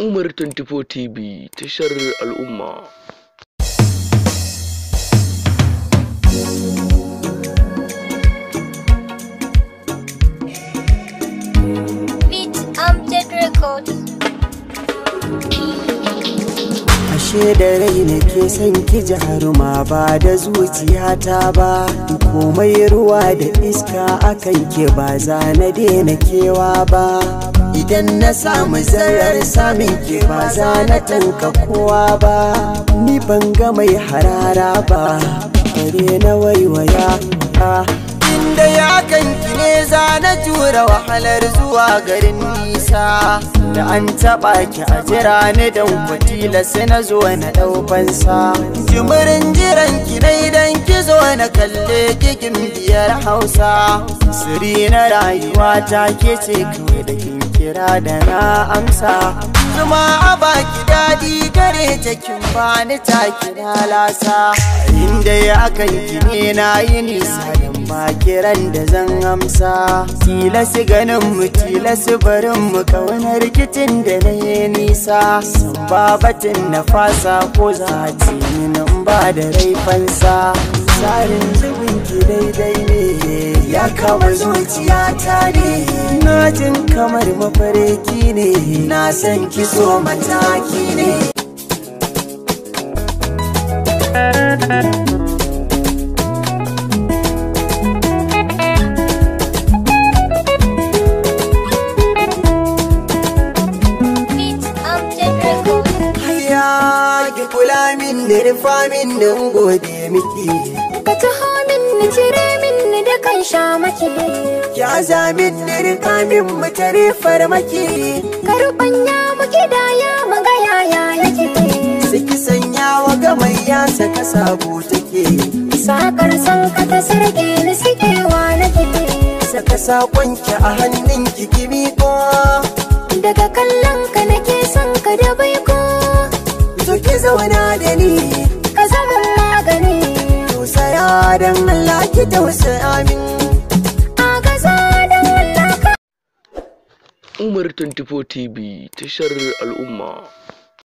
Umar 24 TV tashar al'umma. Beat Amjad Records. Ashe da rai nake son ki jaruma ba da zuciyata ba, komai ruwa da iska akan ke ba za na daina kewa ba. Idan na samu zarar samin ke ba za na tanka kowa ba, ni ban ga mai harara ba bare na waiwaya. Inda ya kanki ne za na jura wahalar zuwa garin nisa, da an taɓa ki a jira ni don kwatila sai na zo na ɗaukansa. Jimirin jiran ki na idan ki zo na kalle kikin biyar hausa, siri na rayuwa ta ke ce kawai da kin kira da na amsa. Zuma a baki daɗi gare ta kin bani ta kira lasa, inda ya kanki ne na yi nisa don ba kiran da zan amsa. Tilasi ganin mu tilasi barin mu kauna rikicin da na yi nisa, san babatin na fasa ko za a ci min ba da raifansa. Tsarin zubin ki daidai ne ya kama zuciyata ne, na jin kamar mafarki ne, na san ki so mataki ne. Kula min da rufa min da gode miki, Ka taho min ni cire min ni da kan sha maki, ya zamin da rika min mutare farmaki. Karɓanya muke da ya maga yaya yake, Saki sanya wa gamayya saka sabo take, sakar san ka ta sarki ni sikewa nake. saka sakonki a hannun ki ko, Daga kallon ka nake son ka da baiko, zo ki zauna da ni ka zama magani. tausaya don Allah ki tausaya min. A gaza don Allah ka Umar 24 TV tashar al'umma.